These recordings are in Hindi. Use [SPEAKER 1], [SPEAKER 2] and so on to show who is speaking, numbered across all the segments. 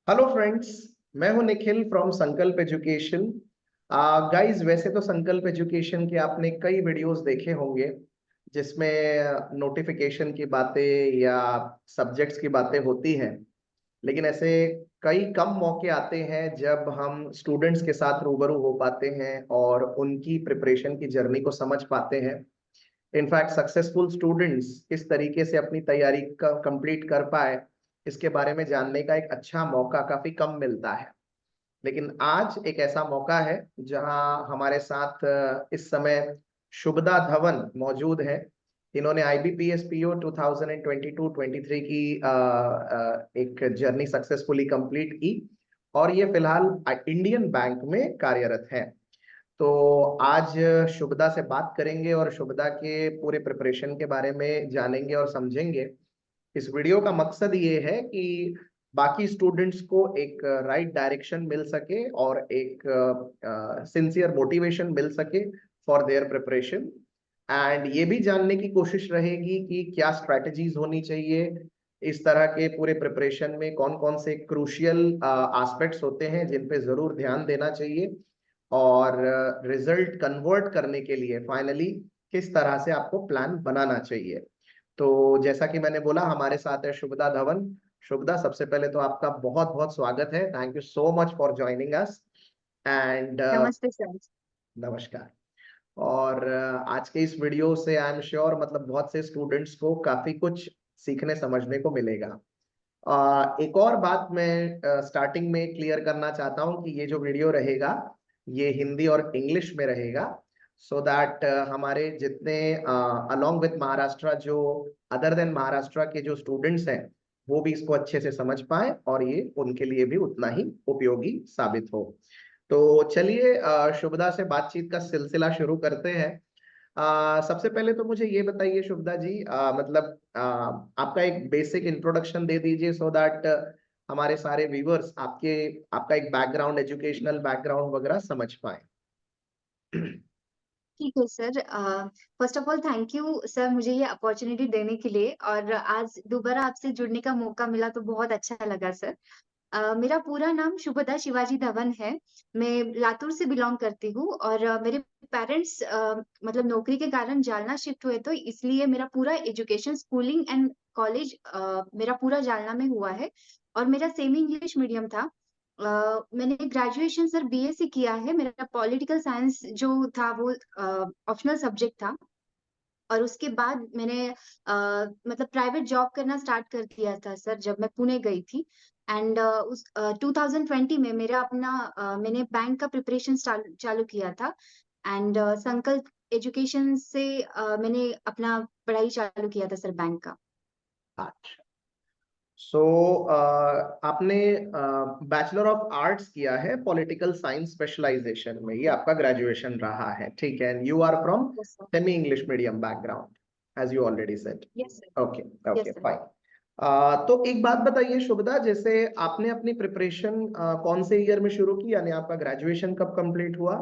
[SPEAKER 1] Hello friends. मैं हूं निखिल फ्रॉम संकल्प एजुकेशन। गाइस, वैसे तो संकल्प एजुकेशन के आपने कई वीडियोस देखे होंगे जिसमें नोटिफिकेशन की बातें या सब्जेक्ट्स की बातें होती हैं। लेकिन ऐसे कई कम मौके आते हैं जब हम स्टूडेंट्स के साथ रूबरू हो पाते हैं और उनकी प्रिपरेशन की जर्नी को समझ पाते हैं। इनफैक्ट सक्सेसफुल स्टूडेंट्स किस तरीके से अपनी तैयारी का कंप्लीट कर पाए, इसके बारे में जानने का एक अच्छा मौका काफी कम मिलता है। लेकिन आज एक ऐसा मौका है जहां हमारे साथ इस समय शुभदा धवन मौजूद है। इन्होंने IBPS PO 2022-23 की एक जर्नी सक्सेसफुली कंप्लीट की और ये फिलहाल इंडियन बैंक में कार्यरत हैं। तो आज शुभदा से बात करेंगे और शुभदा के पूरे प्रिपरेशन के बारे में जानेंगे और समझेंगे। इस वीडियो का मकसद ये है कि बाकी स्टूडेंट्स को एक राइट डायरेक्शन मिल सके और एक सिंसियर मोटिवेशन मिल सके फॉर देयर प्रिपरेशन। एंड ये भी जानने की कोशिश रहेगी कि क्या स्ट्रैटेजीज होनी चाहिए इस तरह के पूरे प्रिपरेशन में, कौन कौन से क्रूशियल एस्पेक्ट्स होते हैं जिन पे जरूर ध्यान देना चाहिए, और रिजल्ट कन्वर्ट करने के लिए फाइनली किस तरह से आपको प्लान बनाना चाहिए। तो जैसा कि मैंने बोला, हमारे साथ है शुभदा धवन। शुभदा, सबसे पहले तो आपका बहुत बहुत स्वागत है। Thank you so much for joining us. And
[SPEAKER 2] नमस्ते सर।
[SPEAKER 1] नमस्कार। और आज के इस वीडियो से आई एम श्योर मतलब बहुत से स्टूडेंट्स को काफी कुछ सीखने समझने को मिलेगा। एक और बात मैं स्टार्टिंग में क्लियर करना चाहता हूँ कि ये जो वीडियो रहेगा ये हिंदी और इंग्लिश में रहेगा, सो दैट हमारे जितने अलोंग विद महाराष्ट्र जो अदर देन महाराष्ट्र के जो स्टूडेंट्स हैं वो भी इसको अच्छे से समझ पाए और ये उनके लिए भी उतना ही उपयोगी साबित हो। तो चलिए शुभदा से बातचीत का सिलसिला शुरू करते हैं। सबसे पहले तो मुझे ये बताइए शुभदा जी, मतलब आपका एक बेसिक इंट्रोडक्शन दे दीजिए सो दैट हमारे सारे व्यूअर्स आपका एक बैकग्राउंड, एजुकेशनल बैकग्राउंड वगैरह समझ पाए।
[SPEAKER 2] ठीक है sir. First of all thank you sir मुझे ये अपॉर्चुनिटी देने के लिए, और आज दोबारा आपसे जुड़ने का मौका मिला तो बहुत अच्छा लगा सर। मेरा पूरा नाम शुभदा शिवाजी धवन है। मैं लातूर से बिलोंग करती हूँ, और मेरे पेरेंट्स मतलब नौकरी के कारण जालना शिफ्ट हुए, तो इसलिए मेरा पूरा एजुकेशन, स्कूलिंग एंड कॉलेज मेरा पूरा जालना में हुआ है। और मेरा सेमी इंग्लिश मीडियम था। मैंने ग्रेजुएशन सर BSc किया है। मेरा पॉलिटिकल साइंस जो था वो ऑप्शनल सब्जेक्ट था। और उसके बाद मैंने मतलब प्राइवेट जॉब करना स्टार्ट कर दिया था सर जब मैं पुणे गई थी। एंड उस 2020 में मेरा अपना मैंने बैंक का प्रिपरेशन चालू किया था। एंड संकल्प एजुकेशन से मैंने अपना पढ़ाई चालू किया था सर बैंक का।
[SPEAKER 1] अच्छा। सो आपने बैचलर ऑफ आर्ट्स किया है पॉलिटिकल साइंस स्पेशलाइजेशन में, ये आपका ग्रेजुएशन रहा है, ठीक है। You are from
[SPEAKER 2] yes sir.
[SPEAKER 1] Semi English medium background as you already said.
[SPEAKER 2] Yes sir.
[SPEAKER 1] Okay. Okay
[SPEAKER 2] yes sir.
[SPEAKER 1] Fine. तो एक बात बताइए शुभदा, जैसे आपने अपनी प्रिपरेशन कौन से ईयर में शुरू की, यानी आपका ग्रेजुएशन कब कंप्लीट हुआ?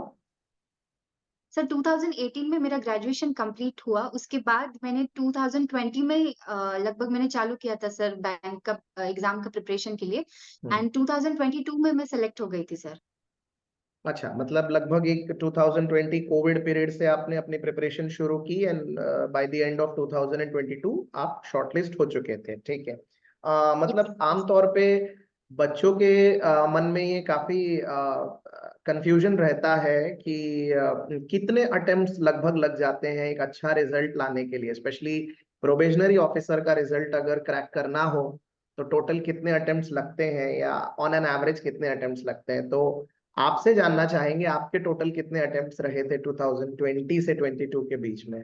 [SPEAKER 2] सर 2018 में मेरा ग्रेजुएशन कंप्लीट हुआ। उसके बाद मैंने 2020 में लगभग मैंने चालू किया था सर बैंक का एग्जाम का प्रिपरेशन के लिए।
[SPEAKER 1] हम्म।
[SPEAKER 2] एंड 2022 में मैं सेलेक्ट हो गई थी सर।
[SPEAKER 1] अच्छा, मतलब लगभग एक 2020 कोविड पीरियड से आपने अपनी प्रिपरेशन शुरू की and by the end of 2022 आप शॉर्टलिस्ट हो चुके थे, ठीक है।
[SPEAKER 2] यस
[SPEAKER 1] मतलब
[SPEAKER 2] यस।
[SPEAKER 1] आमतौर पे बच्चों के मन में ये काफी कंफ्यूजन रहता है कि कितने अटेम्प्ट्स लगभग लग जाते हैं एक अच्छा रिजल्ट लाने के लिए, स्पेशली प्रोबेशनरी ऑफिसर का रिजल्ट अगर क्रैक करना हो तो टोटल कितने अटेम्प्ट्स लगते हैं, या ऑन एन एवरेज कितने अटेम्प्ट्स लगते हैं। तो आपसे जानना चाहेंगे आपके टोटल कितने अटेम्प्ट्स रहे थे 2020 से 22 के बीच में।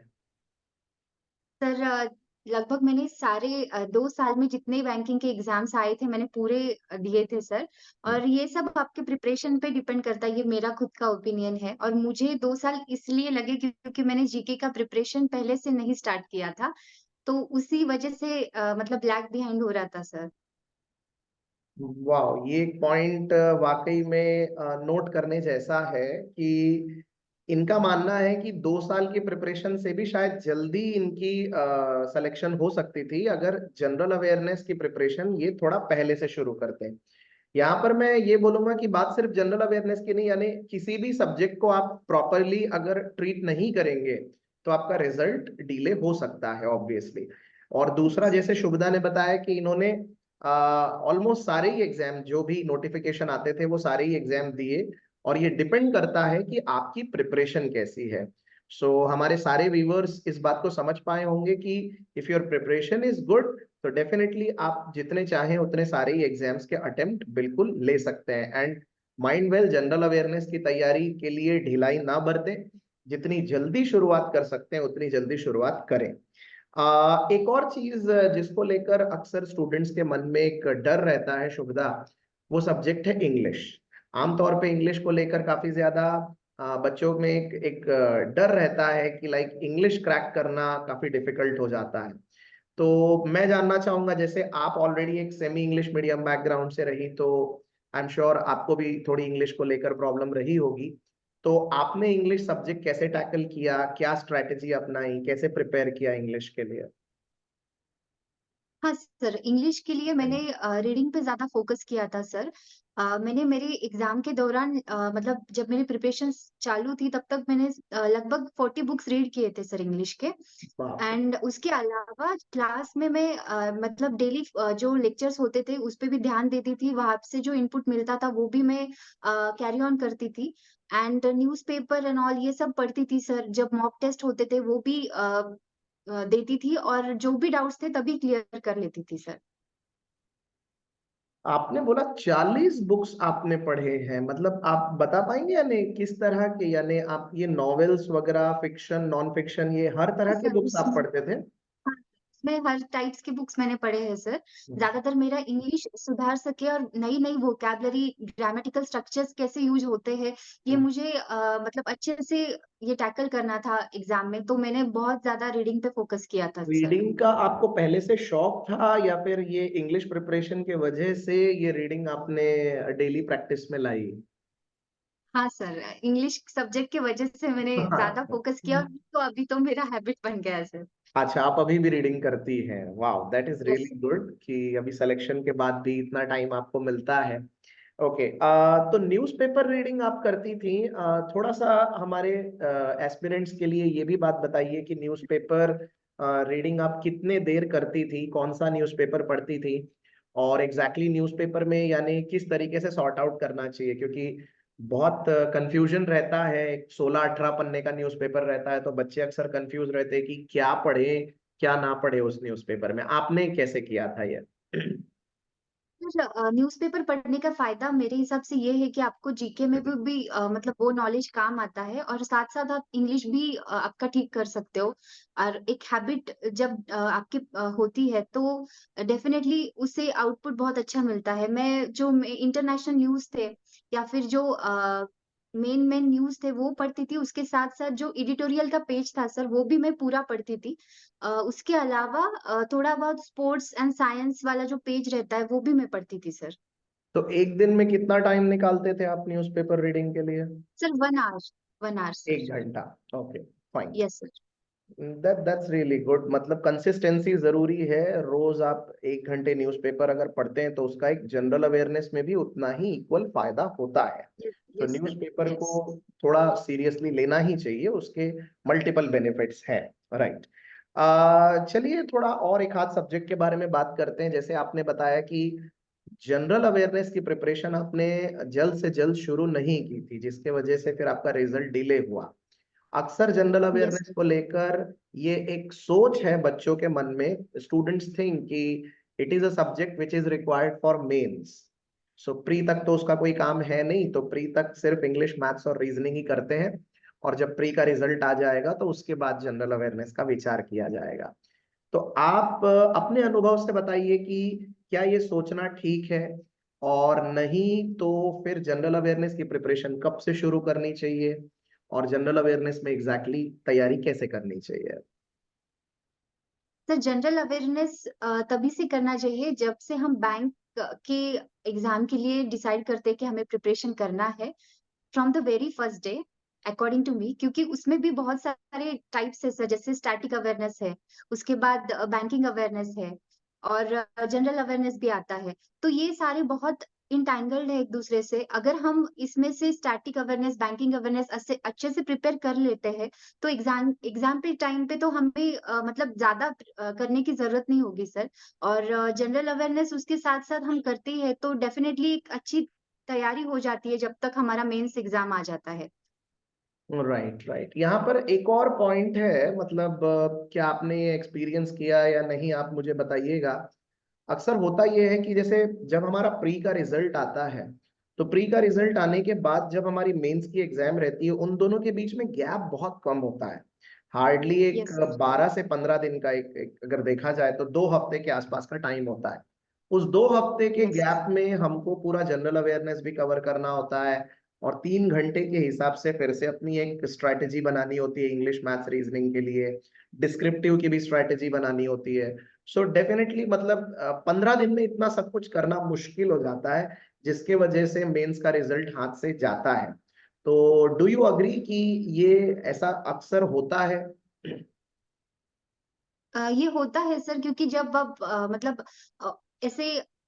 [SPEAKER 2] सर लगभग मैंने सारे 2 साल में जितने बैंकिंग के एग्जाम्स आए थे मैंने पूरे दिए थे सर। और ये सब आपके प्रिपरेशन पे डिपेंड करता है, ये मेरा खुद का ओपिनियन है। और मुझे 2 साल इसलिए लगे क्योंकि मैंने जीके का प्रिपरेशन पहले से नहीं स्टार्ट किया था, तो उसी वजह से मतलब लैग बिहाइंड हो रहा था सर।
[SPEAKER 1] वाह, ये पॉइंट वाकई में नोट करने जैसा है कि इनका मानना है कि 2 साल की प्रिपरेशन से भी शायद जल्दी इनकी सिलेक्शन हो सकती थी अगर जनरल अवेयरनेस की प्रिपरेशन ये थोड़ा पहले से शुरू करते हैं। यहाँ पर मैं ये बोलूंगा कि बात सिर्फ जनरल अवेयरनेस की नहीं, यानी किसी भी सब्जेक्ट को आप प्रॉपरली अगर ट्रीट नहीं करेंगे तो आपका रिजल्ट डिले हो सकता है ऑब्वियसली। और दूसरा, जैसे शुभदा ने बताया कि इन्होंने ऑलमोस्ट सारे ही एग्जाम जो भी नोटिफिकेशन आते थे वो सारे ही एग्जाम दिए, और ये डिपेंड करता है कि आपकी प्रिपरेशन कैसी है। हमारे सारे व्यूअर्स इस बात को समझ पाए होंगे कि if your preparation is good तो डेफिनेटली आप जितने चाहें उतने सारे ही एग्जाम्स के अटेम्प्ट बिल्कुल ले सकते हैं। And mind well, general awareness की तैयारी के लिए ढिलाई ना बरतें, जितनी जल्दी शुरुआत कर सकते हैं उतनी जल्दी शुरुआत करें। एक और चीज जिसको लेकर अक्सर स्टूडेंट्स के मन में एक डर रहता है शुभदा, वो सब्जेक्ट है इंग्लिश। आमतौर पे इंग्लिश को लेकर काफी ज्यादा बच्चों में एक डर रहता है कि लाइक इंग्लिश क्रैक करना काफी डिफिकल्ट हो जाता है। तो मैं जानना चाहूंगा, जैसे आप ऑलरेडी एक सेमी इंग्लिश मीडियम बैकग्राउंड से रही, तो आई एम श्योर आपको भी थोड़ी इंग्लिश को लेकर प्रॉब्लम रही होगी। तो आपने इंग्लिश सब्जेक्ट कैसे टैकल किया, क्या स्ट्रैटेजी अपनाई, कैसे प्रिपेयर किया इंग्लिश के लिए?
[SPEAKER 2] हाँ सर, इंग्लिश के लिए मैंने रीडिंग पे ज़्यादा फ़ोकस किया था सर। मैंने मेरे एग्ज़ाम के दौरान मतलब जब मेरी प्रिपरेशन चालू थी तब तक मैंने लगभग 40 बुक्स रीड किए थे सर इंग्लिश के।
[SPEAKER 1] बाप रे।
[SPEAKER 2] एंड उसके अलावा क्लास में मैं मतलब डेली जो लेक्चर्स होते थे उस पे भी ध्यान देती थी, वहाँ से जो इनपुट मिलता था वो भी मैं कैरी ऑन करती थी। एंड न्यूज़पेपर एंड ऑल ये सब पढ़ती थी सर। जब मॉक टेस्ट होते थे वो भी देती थी और जो भी डाउट्स थे तभी क्लियर कर लेती थी सर।
[SPEAKER 1] आपने बोला 40 बुक्स आपने पढ़े हैं, मतलब आप बता पाएंगे यानी किस तरह के, यानी आप ये नॉवेल्स वगैरह, फिक्शन, नॉन फिक्शन, ये हर तरह के
[SPEAKER 2] सर
[SPEAKER 1] बुक्स आप
[SPEAKER 2] उसमें
[SPEAKER 1] पढ़ते थे?
[SPEAKER 2] हाँ, उसमें हर टाइप्स के बुक्स मैंने पढ़े हैं सर। ज़्यादातर मेरा इंग्लिश सुधार सके और नई-नई वोकैब्युलरी, ग्रामेटिकल स्ट्रक्चर्स कैसे यूज़ होते हैं, ये मुझे मतलब अच्छे से ये टैकल करना था एग्ज़ाम में, तो मैंने बहुत ज़्यादा रीडिंग पे फ़ोकस किया था सर।
[SPEAKER 1] रीडिंग का आपको पहले से शौक था, या फिर ये इंग्लिश प्रिपरेशन के वजह से ये रीडिंग आपने डेली प्रैक्टिस में लाई?
[SPEAKER 2] हाँ सर, इंग्लिश सब्जेक्ट की वजह से मैंने ज़्यादा फ़ोकस किया और तो अभी तो मेरा हैबिट बन गया है सर।
[SPEAKER 1] अच्छा, आप अभी भी रीडिंग करती हैं? वाह, that is
[SPEAKER 2] yes.
[SPEAKER 1] Really good कि अभी सिलेक्शन के बाद भी इतना टाइम आपको मिलता है। ओके, तो न्यूज़पेपर रीडिंग आप करती थी। थोड़ा सा हमारे एस्पिरेंट्स के लिए ये भी बात बताइए कि न्यूज़पेपर रीडिंग आप कितने देर करती थी, कौन सा न्यूज़पेपर पढ़ती थी, और एग्जैक्टली न्यूज़पेपर में यानी किस तरीके से सॉर्ट आउट करना चाहिए, क्योंकि बहुत कंफ्यूजन रहता है। 16-18 पन्ने का न्यूज़पेपर रहता है तो बच्चे अक्सर कंफ्यूज रहते हैं कि क्या पढ़े क्या ना पढ़े उस न्यूज़पेपर में। आपने कैसे किया था ये?
[SPEAKER 2] सर न्यूज़पेपर पढ़ने का फ़ायदा मेरे हिसाब से ये है कि आपको जीके में भी मतलब वो नॉलेज काम आता है और साथ-साथ आप इंग्लिश भी आपका ठीक कर सकते हो। और एक हैबिट जब आपकी होती है तो डेफ़िनेटली उससे आउटपुट बहुत अच्छा मिलता है। मैं जो इंटरनेशनल न्यूज़ थे या फिर जो मेन न्यूज़ थे वो पढ़ती थी, उसके साथ-साथ जो एडिटोरियल का पेज था सर वो भी मैं पूरा पढ़ती थी। उसके अलावा थोड़ा बहुत स्पोर्ट्स एंड साइंस वाला जो पेज रहता है, वो भी मैं पढ़ती थी सर।
[SPEAKER 1] तो एक दिन में कितना टाइम निकालते थे आप न्यूज़पेपर रीडिंग के लिए?
[SPEAKER 2] Sir 1 our sir.
[SPEAKER 1] 1 घंटा? Okay, fine.
[SPEAKER 2] Yes sir.
[SPEAKER 1] That's really good. मतलब कंसिस्टेंसी जरूरी है। रोज आप 1 घंटे न्यूज़पेपर अगर पढ़ते हैं तो उसका एक जनरल अवेयरनेस में भी उतना ही इक्वल फायदा होता है।
[SPEAKER 2] यस
[SPEAKER 1] तो
[SPEAKER 2] यस सर।
[SPEAKER 1] न्यूज़पेपर को
[SPEAKER 2] यस।
[SPEAKER 1] थोड़ा सीरियसली लेना ही चाहिए, उसके मल्टीपल बेनिफिट्स हैं। राइट। चलिए थोड़ा और एक आध सब्जेक्ट के बारे में बात करते हैं। जैसे आपने बताया कि जनरल अवेयरनेस की प्रिपरेशन आपने जल्द से जल्द शुरू नहीं की थी, जिसके वजह से फिर आपका रिजल्ट डिले हुआ। अक्सर जनरल
[SPEAKER 2] यस।
[SPEAKER 1] अवेयरनेस को लेकर ये एक सोच है बच्चों के मन में, स्टूडेंट्स थिंक कि it is a subject which is required for mains. So pre तक तो उसका कोई काम है नहीं, तो प्री तक सिर्फ इंग्लिश, मैथ्स और रीजनिंग ही करते हैं, और जब प्री का रिजल्ट आ जाएगा तो उसके बाद जनरल अवेयरनेस का विचार किया जाएगा। तो आप अपने अनुभव से बताइए कि क्या ये सोचना ठीक है, और नहीं तो फिर जनरल अवेयरनेस की प्रिपरेशन कब से शुरू करनी चाहिए, और जनरल अवेयरनेस में एग्जैक्टली तैयारी कैसे करनी चाहिए?
[SPEAKER 2] सर जनरल अवेयरनेस तभी से करना चाहिए जब से हम बैंक के एग्ज़ाम के लिए डिसाइड करते हैं कि हमें प्रिपरेशन करना है। From the very first day according to me, क्योंकि उसमें भी बहुत सारे टाइप्स है सर, जैसे स्टैटिक अवेयरनेस है, उसके बाद बैंकिंग अवेयरनेस है और जनरल अवेयरनेस भी आता है। तो ये सारे बहुत इंटैंगल्ड है एक दूसरे से। अगर हम इसमें से स्टैटिक अवेयरनेस, बैंकिंग अवेयरनेस अच्छे से प्रिपेयर कर लेते हैं, तो एग्ज़ाम पे टाइम पे तो हमें मतलब ज़्यादा करने की ज़रूरत नहीं होगी सर। और जनरल अवेयरनेस उसके साथ-साथ हम करते ही हैं, तो डेफ़िनेटली एक अच्छी तैयारी हो जाती है जब तक हमारा मेंस एग्ज़ाम आ जाता है।
[SPEAKER 1] राइट राइट, यहाँ पर एक और पॉइंट है, मतलब क्या आपने ये एक्सपीरियंस किया या नहीं आप मुझे बताइएगा। अक्सर होता यह है कि जैसे जब हमारा प्री का रिजल्ट आता है, तो प्री का रिजल्ट आने के बाद जब हमारी मेंस की एग्जाम रहती है, उन दोनों के बीच में गैप बहुत कम होता है। हार्डली एक
[SPEAKER 2] यस सर।
[SPEAKER 1] 12 से 15 दिन का एक अगर देखा जाए तो 2 हफ्ते के आसपास का टाइम होता है। उस 2 हफ्ते के
[SPEAKER 2] यस।
[SPEAKER 1] गैप में हमको पूरा जनरल अवेयरनेस भी कवर करना होता है, और 3 घंटे के हिसाब से फिर से अपनी एक स्ट्रैटेजी बनानी होती है इंग्लिश मैथ्स रीजनिंग के लिए, डिस्क्रिप्टिव की भी स्ट्रैटेजी बनानी होती है। सो डेफिनेटली मतलब 15 दिन में इतना सब कुछ करना मुश्किल हो जाता है, जिसके वजह से मेंस का रिजल्ट हाथ से जाता है। तो डू यू अग्री कि ये ऐसा अक्सर होता है?
[SPEAKER 2] ये होता है सर, क्योंकि जब आप मतलब अ, ऐसे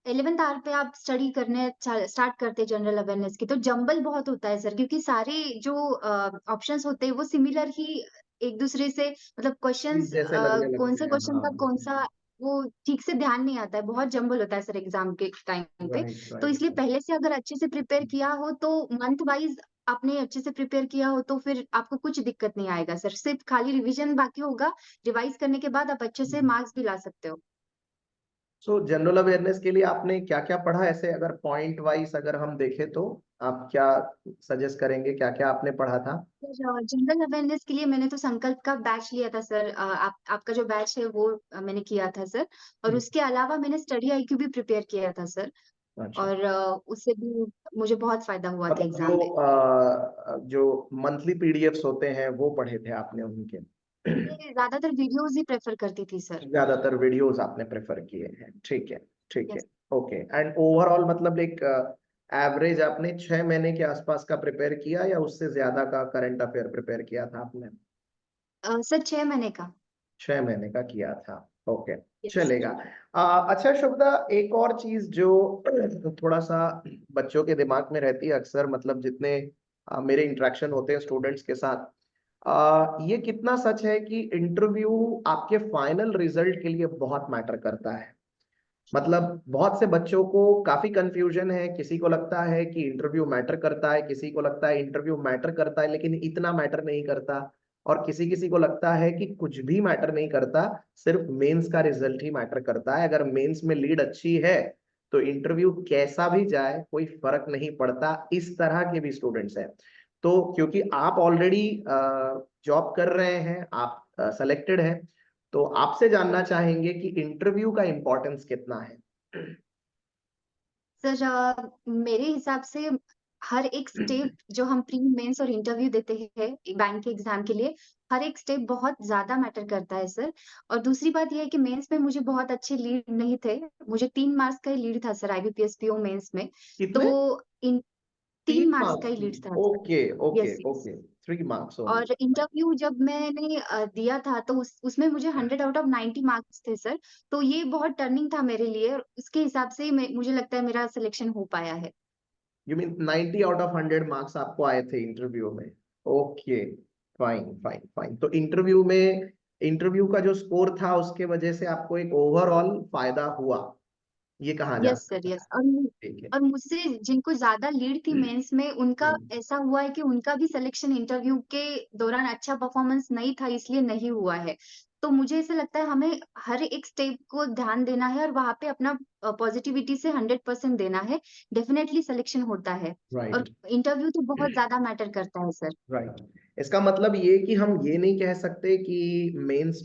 [SPEAKER 2] 11th आवर पे आप स्टडी करने स्टार्ट करते हैं जनरल अवेयरनेस की, तो जंबल बहुत होता है सर, क्योंकि सारे जो ऑप्शंस होते हैं वो सिमिलर ही एक दूसरे से, मतलब क्वेश्चंस
[SPEAKER 1] जैसे लगने
[SPEAKER 2] कौन
[SPEAKER 1] लगते
[SPEAKER 2] से
[SPEAKER 1] हैं,
[SPEAKER 2] क्वेश्चन
[SPEAKER 1] हाँ।
[SPEAKER 2] का कौन सा वो ठीक से ध्यान नहीं आता है, बहुत जंबल होता है सर एग्जाम के टाइम पे।
[SPEAKER 1] राइट
[SPEAKER 2] तो
[SPEAKER 1] राइट।
[SPEAKER 2] इसलिए पहले से अगर अच्छे से प्रिपेयर किया हो, तो मंथ वाइज आपने अच्छे से प्रिपेयर किया हो, तो फिर आपको कुछ दिक्कत नहीं आएगा सर, सिर्फ खाली रिवीजन बाकी होगा। रिवाइज करने के बाद आप अच्छे से मार्क्स भी ला सकते हो।
[SPEAKER 1] सो जनरल अवेयरनेस के लिए आपने क्या क्या पढ़ा, ऐसे अगर पॉइंट वाइज अगर हम देखें तो आप क्या सजेस्ट करेंगे, क्या क्या आपने पढ़ा था?
[SPEAKER 2] सर जनरल अवेयरनेस के लिए मैंने तो संकल्प का बैच लिया था सर। आपका जो बैच है वो मैंने किया था सर। और
[SPEAKER 1] हम्म,
[SPEAKER 2] उसके अलावा मैंने स्टडी आईक्यू भी प्रिपेयर किया था सर।
[SPEAKER 1] अच्छा।
[SPEAKER 2] और उससे भी मुझे बहुत फायदा हुआ था
[SPEAKER 1] मतलब
[SPEAKER 2] एग्जाम में।
[SPEAKER 1] जो मंथली पीडीएफ्स होते हैं वो पढ़े थे आपने उनके?
[SPEAKER 2] मैं ज्यादातर वीडियोस ही प्रेफर करती थी सर।
[SPEAKER 1] ज्यादातर वीडियोस आपने प्रेफर किए हैं, ठीक है। ठीक है।
[SPEAKER 2] यस।
[SPEAKER 1] ओके, एंड ओवरऑल मतलब एक एवरेज आपने 6 महीने के आसपास का प्रिपेयर किया या उससे ज्यादा का करंट अफेयर प्रिपेयर किया था आपने?
[SPEAKER 2] सर 6 महीने का।
[SPEAKER 1] 6 महीने का किया था, ओके।
[SPEAKER 2] यस।
[SPEAKER 1] चलेगा। अच्छा शुभदा, एक और चीज जो थोड़ा सा बच्चों के दिमाग में रहती है अक्सर, मतलब जितने मेरे इंटरेक्शन होते हैं स्टूडेंट्स के साथ, ये कितना सच है कि इंटरव्यू आपके फाइनल रिजल्ट के लिए बहुत मैटर करता है? मतलब बहुत से बच्चों को काफी कंफ्यूजन है, किसी को लगता है कि इंटरव्यू मैटर करता है, किसी को लगता है इंटरव्यू मैटर करता है लेकिन इतना मैटर नहीं करता, और किसी किसी को लगता है कि कुछ भी मैटर नहीं करता, सिर्फ मेंस का रिजल्ट ही मैटर करता है। अगर मेंस में लीड अच्छी है तो इंटरव्यू कैसा भी जाए कोई फर्क नहीं पड़ता, इस तरह के भी स्टूडेंट्स हैं। तो क्योंकि आप ऑलरेडी जॉब कर रहे हैं, आप सेलेक्टेड हैं, तो आपसे जानना चाहेंगे कि इंटरव्यू का इंपॉर्टेंस कितना है?
[SPEAKER 2] सर मेरे हिसाब से हर एक स्टेप जो हम प्री मेंस और इंटरव्यू देते हैं बैंक के एग्जाम के लिए, हर एक स्टेप बहुत ज्यादा मैटर करता है सर। और दूसरी बात यह है कि मेंस में मुझे बहुत अच्छे लीड नहीं थे। मुझे 3 मार्क्स का ही लीड था सर आईबीपीएस पीओ मेंस में। तो
[SPEAKER 1] कितने?
[SPEAKER 2] इन
[SPEAKER 1] तीन
[SPEAKER 2] 3 मार्क्स का
[SPEAKER 1] मार्क्स
[SPEAKER 2] ही
[SPEAKER 1] की?
[SPEAKER 2] लीड था।
[SPEAKER 1] Okay okay
[SPEAKER 2] yes yes.
[SPEAKER 1] Okay, 3 marks only.
[SPEAKER 2] और इंटरव्यू जब मैंने दिया था, तो उसमें मुझे 100 आउट ऑफ 90 मार्क्स थे सर। तो ये बहुत टर्निंग था मेरे लिए, और उसके हिसाब से मुझे लगता है मेरा सिलेक्शन हो पाया है।
[SPEAKER 1] You mean 90 out of 100 marks आपको आए थे इंटरव्यू में? Okay, fine fine fine. तो इंटरव्यू का जो स्कोर था उसके वजह से आपको एक ओवरऑल फायदा हुआ, ये कहा जा
[SPEAKER 2] यस सर
[SPEAKER 1] सकता है?
[SPEAKER 2] यस। और
[SPEAKER 1] ठीक है।
[SPEAKER 2] और मुझसे जिनको ज्यादा लीड थी मेंस में, उनका ऐसा हुआ है कि उनका भी सिलेक्शन इंटरव्यू के दौरान अच्छा परफॉर्मेंस नहीं था, इसलिए नहीं हुआ है। तो मुझे ऐसा लगता है हमें हर एक स्टेप को ध्यान देना है, और वहां पे अपना पॉजिटिविटी से 100% देना है। डेफिनेटली सिलेक्शन होता है। और
[SPEAKER 1] राइट
[SPEAKER 2] इंटरव्यू तो बहुत ज्यादा मैटर करता है सर।
[SPEAKER 1] राइट। इसका मतलब ये कि हम ये नहीं कह सकते कि मेंस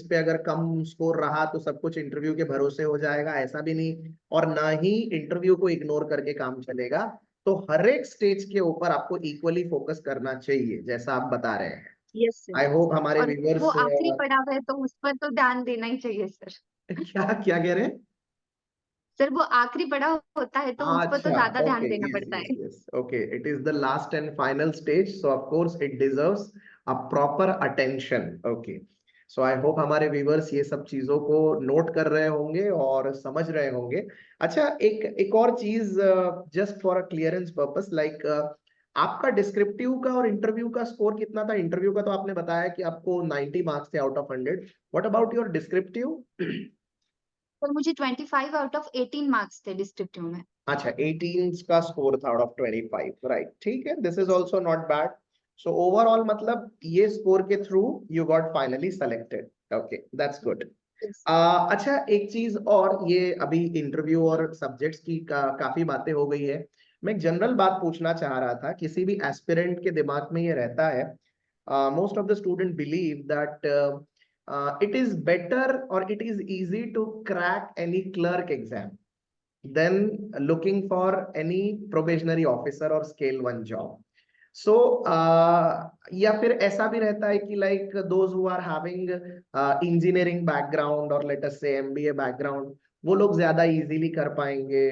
[SPEAKER 1] पे अगर कम स्कोर रहा तो सब कुछ इंटरव्यू के भरोसे हो जाएगा, ऐसा भी नहीं, और ना ही इंटरव्यू को इग्नोर करके काम चलेगा। तो हर एक स्टेज के ऊपर आपको इक्वली फोकस करना चाहिए, जैसा आप बता रहे हैं।
[SPEAKER 2] Yes sir.
[SPEAKER 1] आई होप हमारे
[SPEAKER 2] और वो
[SPEAKER 1] व्यूअर्स
[SPEAKER 2] आखिरी पड़ाव है, तो उस पर तो ध्यान देना ही चाहिए सर।
[SPEAKER 1] क्या क्या कह रहे हैं?
[SPEAKER 2] सर वो आखिरी पड़ाव होता है, तो उस पर तो
[SPEAKER 1] अच्छा,
[SPEAKER 2] ज्यादा ध्यान
[SPEAKER 1] ओके,
[SPEAKER 2] देना
[SPEAKER 1] यस
[SPEAKER 2] पड़ता
[SPEAKER 1] यस
[SPEAKER 2] है।
[SPEAKER 1] Yes, okay, it is the last and final stage, so of course it deserves a proper attention, okay. So I hope हमारे व्यूवर्स ये सब चीजों को नोट कर रहे होंगे और समझ रहे होंगे। अच्छा, एक एक और चीज, just for a clearance purpose, like आपका डिस्क्रिप्टिव का और इंटरव्यू का स्कोर कितना था? इंटरव्यू का तो आपने बताया कि आपको 90 मार्क्स थे out of 100। What about your descriptive?
[SPEAKER 2] पर मुझे 25 आउट ऑफ 18 मार्क्स थे डिस्क्रिप्टिव में।
[SPEAKER 1] अच्छा, 18 का स्कोर था आउट ऑफ 25, राइट, ठीक है, this is also not bad. So overall मतलब ये स्कोर के through you got finally selected. Okay, that's good.
[SPEAKER 2] Yes.
[SPEAKER 1] अच्छा, एक चीज और, ये अभी इंटरव्यू और सब्जेक्ट्स की काफी बातें हो गई है। मैं एक जनरल बात पूछना चाह रहा था, किसी भी एस्पिरेंट के दिमाग में ये रहता है, most of the student believe that it is better और it is easy to crack any clerk exam than looking for any probationary officer और स्केल वन जॉब। सो या फिर ऐसा भी रहता है कि like those who are having engineering background और लेट अस से एमबीए बैकग्राउंड, वो लोग ज्यादा इजीली कर पाएंगे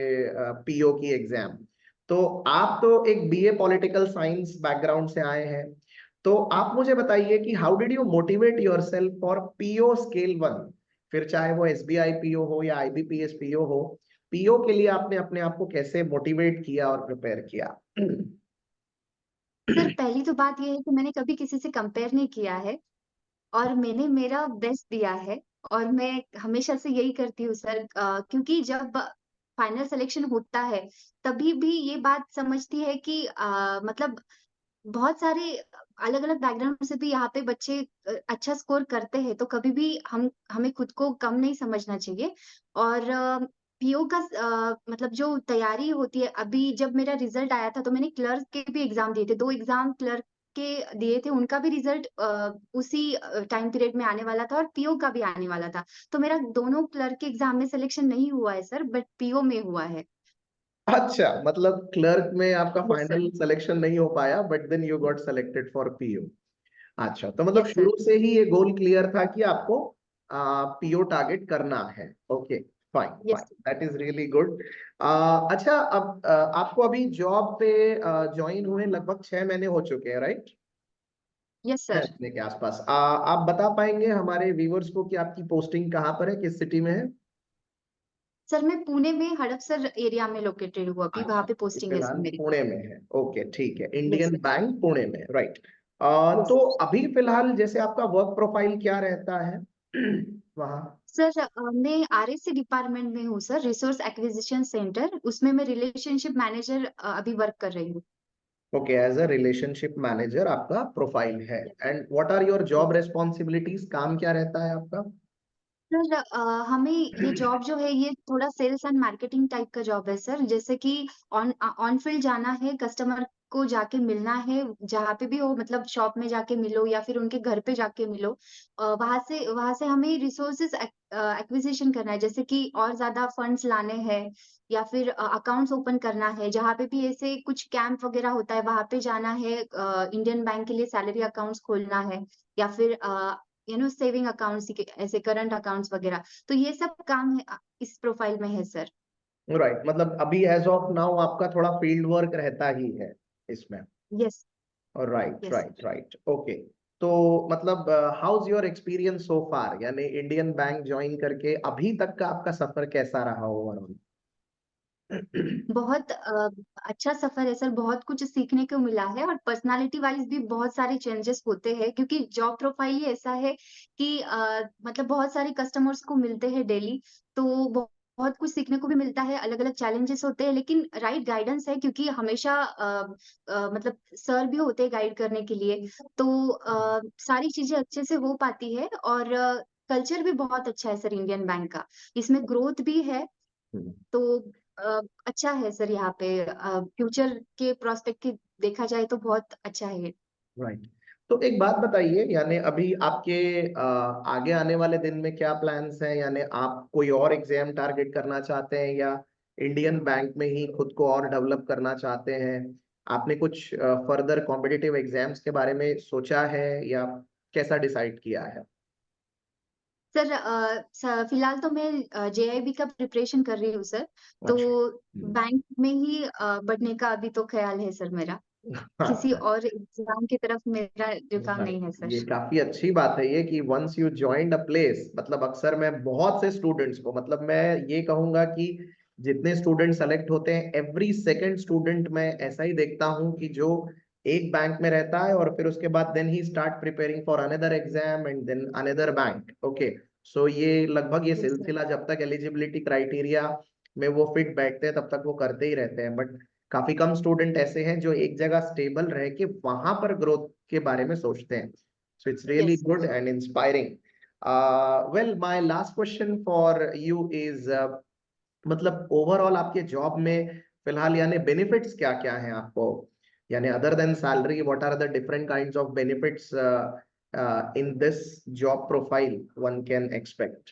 [SPEAKER 1] पीओ की एग्जाम। तो आप तो एक बीए पॉलिटिकल साइंस बैकग्राउंड से आए हैं, तो आप मुझे बताइए कि how did you motivate yourself for PO scale one? फिर चाहे वो एसबीआई पीओ हो या आईबीपीएस पीओ हो, पीओ के लिए आपने अपने आप को कैसे मोटिवेट किया और प्रिपेयर किया?
[SPEAKER 2] सर पहली तो बात ये है कि मैंने कभी किसी से कंपेयर नहीं किया है और मैंने मेरा बेस्ट दिया है और मैं हमेशा से यही करती हूँ सर, क्योंकि जब फाइनल सिलेक्शन होता है तभी भी ये बात समझती है कि मतलब बहुत सारे अलग-अलग बैकग्राउंड से भी यहाँ पे बच्चे अच्छा स्कोर करते हैं, तो कभी भी हम हमें खुद को कम नहीं समझना चाहिए। और पीओ का मतलब जो तैयारी होती है, अभी जब मेरा रिज़ल्ट आया था, तो मैंने क्लर्क के भी एग्ज़ाम दिए थे, 2 एग्ज़ाम क्लर्क के दिए थे, उनका भी रिज़ल्ट उसी टाइम पीरियड में आने वाला था और पीओ का भी आने वाला था। तो मेरा दोनों क्लर्क के एग्ज़ाम में सिलेक्शन नहीं हुआ है सर, बट पीओ में हुआ है।
[SPEAKER 1] अच्छा, मतलब क्लर्क में आपका
[SPEAKER 2] यस सर।
[SPEAKER 1] फाइनल सिलेक्शन नहीं हो पाया, but then you got selected for PO. अच्छा, तो मतलब
[SPEAKER 2] यस सर।
[SPEAKER 1] शुरू से ही ये गोल क्लियर था कि आपको पीओ टारगेट करना है। Okay, fine fine,
[SPEAKER 2] yes.
[SPEAKER 1] That is really good. अच्छा, अब आपको अभी जॉब पे ज्वाइन हुए लगभग 6 महीने हो चुके हैं, राइट?
[SPEAKER 2] यस
[SPEAKER 1] छह
[SPEAKER 2] सर।
[SPEAKER 1] महीने के आसपास। आप बता पाएंगे हमारे व्यूवर्स को कि आपकी पोस्टिंग कहाँ पर है, किस सिटी में है?
[SPEAKER 2] सर मैं पुणे में हड़पसर एरिया में लोकेटेड हूँ अभी, वहाँ
[SPEAKER 1] अच्छा,
[SPEAKER 2] पे
[SPEAKER 1] अभी
[SPEAKER 2] पोस्टिंग है सर
[SPEAKER 1] फिलहाल
[SPEAKER 2] मेरी।
[SPEAKER 1] पुणे में है। ओके, ठीक है,
[SPEAKER 2] yes
[SPEAKER 1] Indian
[SPEAKER 2] sir.
[SPEAKER 1] Bank Pune में, राइट।
[SPEAKER 2] यस।
[SPEAKER 1] तो अभी फिलहाल जैसे आपका वर्क प्रोफाइल क्या रहता है वहाँ?
[SPEAKER 2] सर मैं आरएससी डिपार्टमेंट में हूँ सर, रिसोर्स एक्विजिशन सेंटर, उसमें मैं रिलेशनशिप मैनेजर अभी वर्क कर रही हूँ।
[SPEAKER 1] Okay, as a relationship manager आपका प्रोफाइल है।
[SPEAKER 2] Yes.
[SPEAKER 1] And what are your
[SPEAKER 2] yes.
[SPEAKER 1] Job responsibilities? काम क्या रहता है आपका?
[SPEAKER 2] सर हमें ये जॉब जो है ये थोड़ा सेल्स एंड मार्केटिंग टाइप का जॉब है सर, जैसे कि ऑन फील्ड जाना है, कस्टमर को जाके मिलना है, जहाँ पे भी हो, मतलब शॉप में जाके मिलो या फिर उनके घर पे जाके मिलो। वहाँ से हमें रिसोर्सेज एक्विजिशन करना है, जैसे कि और ज़्यादा फंड्स लाने हैं या फिर अकाउंट्स ओपन करना है, जहाँ पे भी ऐसे कुछ कैंप वगैरह होता है, वहाँ पे जाना है, इंडियन बैंक के लिए सैलरी अकाउंट्स खोलना है या फिर सेविंग अकाउंट्स के ऐसे करंट अकाउंट्स वगैरह। तो ये सब काम है इस प्रोफाइल में है सर।
[SPEAKER 1] राइट, मतलब अभी एज ऑफ नाउ आपका थोड़ा फील्ड वर्क रहता ही है इसमें।
[SPEAKER 2] Yes.
[SPEAKER 1] Right
[SPEAKER 2] yes
[SPEAKER 1] right
[SPEAKER 2] sir.
[SPEAKER 1] Right, okay. तो मतलब हाउज योर एक्सपीरियंस सो फार, यानी इंडियन बैंक ज्वाइन करके अभी तक का आपका सफर कैसा रहा ओवरऑल?
[SPEAKER 2] बहुत अच्छा सफ़र है सर, बहुत कुछ सीखने को मिला है और पर्सनैलिटी वाइज़ भी बहुत सारे चेंजेस होते हैं, क्योंकि जॉब प्रोफाइल ही ऐसा है कि मतलब बहुत सारे कस्टमर्स को मिलते हैं डेली, तो बहुत कुछ सीखने को भी मिलता है, अलग-अलग चैलेंजेस होते हैं, लेकिन राइट गाइडेंस है, क्योंकि हमेशा मतलब सर भी होते हैं गाइड करने के लिए, तो सारी चीज़ें अच्छे से हो पाती है और कल्चर भी बहुत अच्छा है सर इंडियन बैंक का। इसमें ग्रोथ भी है, तो अच्छा है सर यहाँ पे, फ्यूचर के प्रोस्पेक्टिव देखा जाए तो बहुत अच्छा है ये।
[SPEAKER 1] राइट, तो एक बात बताइए, यानी अभी आपके आगे आने वाले दिन में क्या प्लान्स हैं? यानी आप कोई और एग्जाम टारगेट करना चाहते हैं या इंडियन बैंक में ही खुद को और डेवलप करना चाहते हैं? आपने कुछ फर्दर कॉम्पिटिटिव एग्जाम्स के बारे में सोचा है या कैसा डिसाइड किया है?
[SPEAKER 2] सर फिलहाल तो मैं जेआईबी का प्रिपरेशन कर रही हूँ सर। तो
[SPEAKER 1] अच्छा।
[SPEAKER 2] बैंक में ही बढ़ने का अभी तो ख्याल है सर मेरा। किसी और एग्ज़ाम की तरफ मेरा झुकाव
[SPEAKER 1] राइट,
[SPEAKER 2] नहीं है सर।
[SPEAKER 1] ये काफी अच्छी बात है ये कि once you joined a place, मतलब अक्सर मैं बहुत से स्टूडेंट्स को, मतलब मैं ये कहूंगा कि जितने स्टूडेंट सेलेक्ट होते हैं, एवरी सेकंड स्टूडेंट मैं ऐसा ही देखता हूं कि जो एक बैंक में रहता है और फिर उसके बाद देन ही start preparing for another exam and then another bank. Okay, so ये लगभग ये
[SPEAKER 2] यस सर।
[SPEAKER 1] सिलसिला जब तक एलिजिबिलिटी क्राइटेरिया में वो फिट बैठते हैं तब तक वो करते ही रहते हैं। बट काफी कम स्टूडेंट ऐसे हैं जो एक जगह स्टेबल रह के वहां पर ग्रोथ के बारे में सोचते हैं। So it's really
[SPEAKER 2] yes sir.
[SPEAKER 1] Good and inspiring. Well, my last question for you is, मतलब ओवरऑल आपके जॉब में फिलहाल यानी बेनिफिट्स क्या क्या हैं आपको, यानी other than salary what are the different kinds of benefits in this job profile one can expect?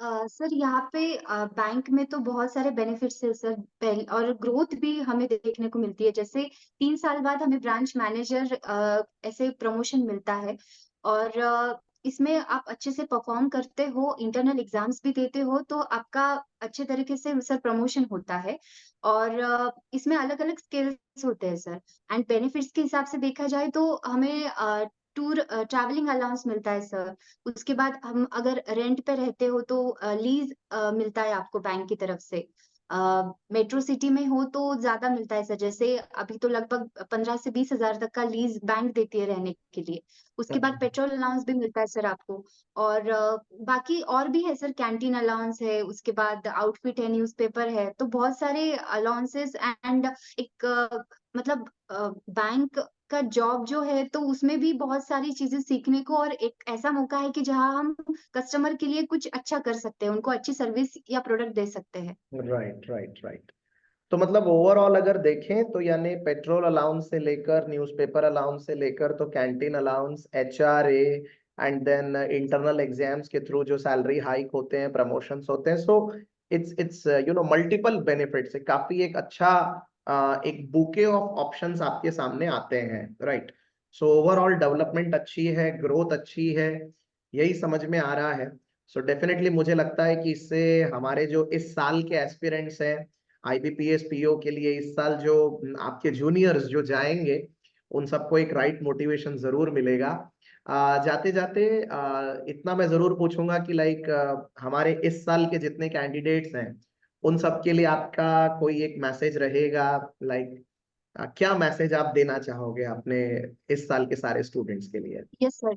[SPEAKER 2] Sir यहाँ पे बैंक में तो बहुत सारे बेनिफिट्स है सर। पहले और ग्रोथ भी हमें देखने को मिलती है। जैसे 3 साल बाद हमें ब्रांच मैनेजर ऐसे प्रमोशन मिलता है। और इसमें आप अच्छे से परफॉर्म करते हो, इंटरनल एग्जाम्स भी देते हो, तो आपका अच्छे तरीके से सर प्रमोशन होता है। और इसमें अलग अलग स्किल्स होते हैं सर। एंड बेनिफिट्स के हिसाब से देखा जाए तो हमें ट्रैवलिंग अलाउंस मिलता है सर। उसके बाद हम अगर रेंट पे रहते हो तो लीज़ मिलता है आपको बैंक की तरफ से। मेट्रो सिटी में हो तो ज़्यादा मिलता है सर, जैसे अभी तो लगभग 15 से 20 हज़ार तक का लीज़ बैंक देती है रहने के लिए। उसके बाद पेट्रोल अलाउंस भी मिलता है सर आपको। और बाकी और भी है सर, कैंटीन अलाउंस है, उसके बाद आउटफिट है, न्यूज़पेपर है, तो बहुत सारे अलाउंसेस। एंड एक मतलब बैंक का जॉब जो है तो उसमें भी बहुत सारी चीज़ें सीखने को, और एक ऐसा मौका है कि जहाँ हम कस्टमर के लिए कुछ अच्छा कर सकते हैं, उनको अच्छी सर्विस या प्रोडक्ट दे सकते हैं।
[SPEAKER 1] Right, right, right. तो मतलब ओवरऑल अगर देखें तो यानी पेट्रोल अलाउंस से लेकर न्यूज़पेपर अलाउंस से लेकर तो canteen allowance, HRA, and then internal exams के थ्रू जो सैलरी हाइक होते हैं, प्रमोशंस होते हैं, सो इट्स मल्टीपल बेनिफिट्स है, काफी एक अच्छा एक बुके ऑफ ऑप्शंस आपके सामने आते हैं, राइट? सो ओवरऑल डेवलपमेंट अच्छी है, ग्रोथ अच्छी है, यही समझ में आ रहा है। सो डेफिनेटली मुझे लगता है कि इससे हमारे जो इस साल के एस्पिरेंट्स हैं आईबीपीएस पीओ के लिए, इस साल जो आपके जूनियर्स जो जाएंगे उन सबको एक राइट मोटिवेशन जरूर मिलेगा। जाते जाते इतना मैं जरूर पूछूंगा कि लाइक हमारे इस साल के जितने कैंडिडेट्स हैं उन सब के लिए आपका कोई एक मैसेज रहेगा, लाइक क्या मैसेज आप देना चाहोगे अपने इस साल के सारे स्टूडेंट्स के लिए?
[SPEAKER 2] Yes sir.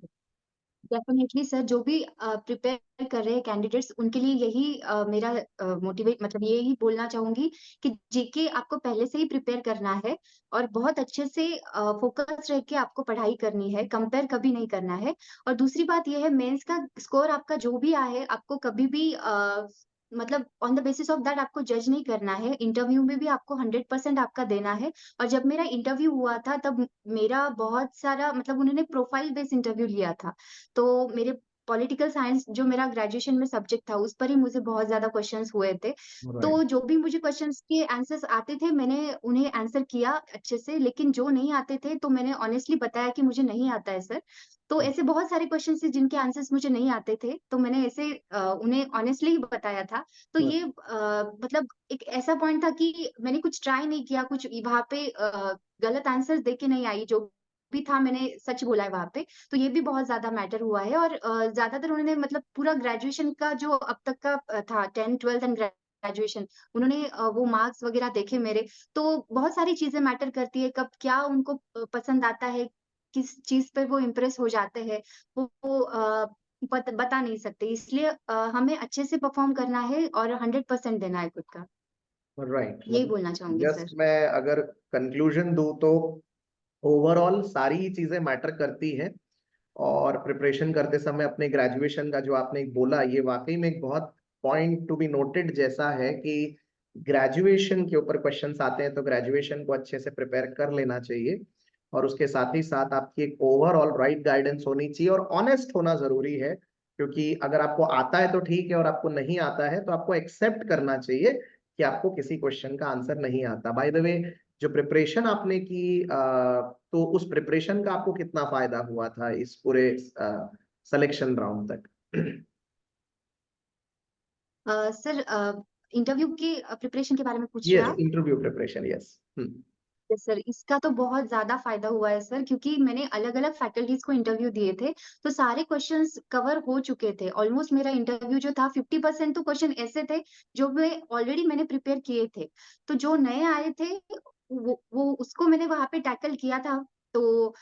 [SPEAKER 2] डेफिनेटली सर, जो भी प्रिपेयर कर रहे हैं कैंडिडेट्स, उनके लिए यही मेरा मोटिवेट मतलब यही बोलना चाहूंगी कि जीके आपको पहले से ही प्रिपेयर करना है। और बहुत अच्छे से फोकस रह के आपको पढ़ाई करनी है, कंपेयर कभी नहीं करना है। और दूसरी बात यह है, मेंस का स्कोर आपका जो भी आए, आपको कभी भी मतलब on the basis of that आपको जज नहीं करना है। इंटरव्यू में भी आपको 100% आपका देना है। और जब मेरा इंटरव्यू हुआ था तब मेरा बहुत सारा मतलब उन्होंने प्रोफाइल बेस्ड इंटरव्यू लिया था। तो मेरे पॉलिटिकल साइंस जो मेरा ग्रेजुएशन में सब्जेक्ट था, उस पर ही मुझे बहुत ज़्यादा क्वेश्चन्स हुए थे।
[SPEAKER 1] राइट।
[SPEAKER 2] तो जो भी मुझे क्वेश्चन्स के आंसर्स आते थे, मैंने उन्हें आंसर किया अच्छे से, लेकिन जो नहीं आते थे, तो मैंने ऑनेस्टली बताया कि मुझे नहीं आता है सर। तो ऐसे बहुत सारे क्वेश्चन्स थे जिनके आंसर्स मुझे नहीं आते थे, तो मैंने ऐसे उन्हें ऑनेस्टली ही बताया था। तो ये मतलब एक ऐसा पॉइंट था कि मैंने कुछ ट्राई नहीं किया, कुछ वहाँ पे गलत आंसर्स दे के नहीं आई, जो भी था मैंने सच बोला है वहाँ पे। तो ये भी बहुत ज़्यादा मैटर हुआ है। और ज़्यादातर उन्होंने मतलब पूरा ग्रेजुएशन का जो अब तक का था 10th 12th एंड ग्रेजुएशन, उन्होंने वो मार्क्स वगैरह देखे मेरे। तो बहुत सारी चीज़ें मैटर करती है, कब क्या उनको पसंद आता है, किस चीज़ पे वो इम्प्रेस हो जाते हैं, वो बता नहीं सकते। इसलिए हमें अच्छे से परफॉर्म करना है और 100% देना है खुद का।
[SPEAKER 1] राइट,
[SPEAKER 2] यही
[SPEAKER 1] मतलब
[SPEAKER 2] बोलना चाहूँगी
[SPEAKER 1] जस्ट
[SPEAKER 2] सर।
[SPEAKER 1] मैं अगर कंक्लूजन दूं तो ओवरऑल सारी ही चीजें मैटर करती हैं। और प्रिपरेशन करते समय अपने ग्रेजुएशन का जो आपने एक बोला, ये वाकई में एक बहुत पॉइंट टू बी नोटेड जैसा है कि ग्रेजुएशन के ऊपर क्वेश्चंस आते हैं तो ग्रेजुएशन को अच्छे से प्रिपेयर कर लेना चाहिए। और उसके साथ ही साथ आपकी एक ओवरऑल राइट गाइडेंस होनी चाहिए और ऑनेस्ट होना जरूरी है, क्योंकि अगर आपको आता है तो ठीक है और आपको नहीं आता है तो आपको एक्सेप्ट करना चाहिए कि आपको किसी क्वेश्चन का आंसर नहीं आता। बाय द वे, जो प्रिपरेशन आपने की तो उस प्रिपरेशन का आपको कितना फायदा हुआ था इस पूरे सिलेक्शन राउंड तक।
[SPEAKER 2] सर इंटरव्यू की प्रिपरेशन के बारे में पूछ रहे हैं
[SPEAKER 1] यस,
[SPEAKER 2] आप?
[SPEAKER 1] Interview preparation, yes.
[SPEAKER 2] Yes sir, इसका तो बहुत ज़्यादा फ़ायदा हुआ है सर, क्योंकि मैंने अलग-अलग फैकल्टीज़ को इंटरव्यू दिए थे, तो सारे क्वेश्चंस कवर हो चुके थे। ऑलमोस्ट मेरा इंटरव्यू जो था 50% तो क्वेश्चन ऐसे थे, जो मैंने प्रिपेयर किए थे। तो जो नए आए थे, वो उसको मैंने वहाँ पे टैकल किया था। तो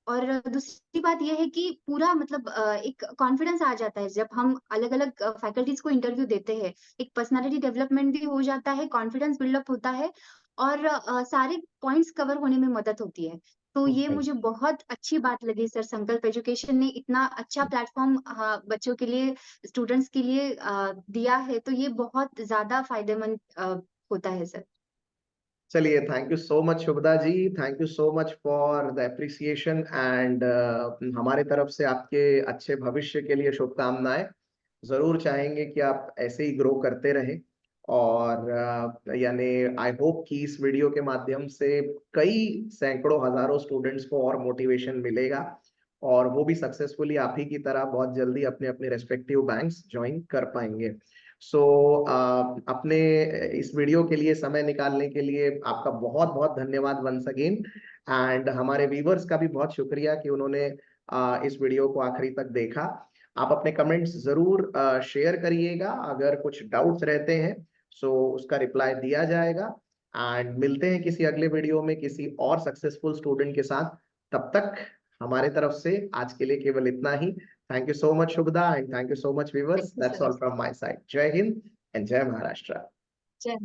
[SPEAKER 2] और दूसरी बात ये है कि पूरा मतलब एक कॉन्फिडेंस आ जाता है जब हम अलग-अलग फैकल्टीज़ को इंटरव्यू देते हैं। एक पर्सनैलिटी डेवलपमेंट भी हो जाता है, कॉन्फिडेंस बिल्डअप होता है और सारे पॉइंट्स कवर होने में मदद होती है। तो ये
[SPEAKER 1] राइट।
[SPEAKER 2] मुझे बहुत अच्छी बात लगी सर, संकल्प एजुकेशन ने इतना अच्छा प्लेटफ़ॉर्म बच्चों के लिए, स्टूडेंट्स के लिए दिया है, तो ये बहुत ज़्यादा फ़ायदेमंद होता है सर।
[SPEAKER 1] चलिए, thank you so much Shubhada ji, thank you so much for the appreciation and हमारे तरफ से आपके अच्छे भविष्य के लिए शुभकामनाएं। जरूर चाहेंगे कि आप ऐसे ही ग्रो करते रहें और यानी आई होप कि इस वीडियो के माध्यम से कई सैकड़ों हजारों स्टूडेंट्स को और मोटिवेशन मिलेगा और वो भी सक्सेसफुली आप ही की तरह बहुत जल्दी अपने अपने रेस्पेक्टिव बैंक्स ज्वाइन कर पाएंगे। सो अपने इस वीडियो के लिए समय निकालने के लिए आपका बहुत बहुत धन्यवाद वंस अगेन। एंड हमारे व्यूवर्स का भी बहुत शुक्रिया कि उन्होंने इस वीडियो को आखिरी तक देखा। आप अपने कमेंट्स जरूर शेयर करिएगा, अगर कुछ डाउट्स रहते हैं सो उसका रिप्लाई दिया जाएगा। एंड मिलते हैं किसी अगले वीडियो में किसी और सक्सेसफुल स्टूडेंट के साथ। तब तक हमारे तरफ से आज के लिए केवल इतना ही। Thank you so much, Shubhda, and thank you so much,
[SPEAKER 2] thank
[SPEAKER 1] viewers.
[SPEAKER 2] You
[SPEAKER 1] That's
[SPEAKER 2] sir.
[SPEAKER 1] all from my side. Jai Hind and Jai Maharashtra.
[SPEAKER 2] जय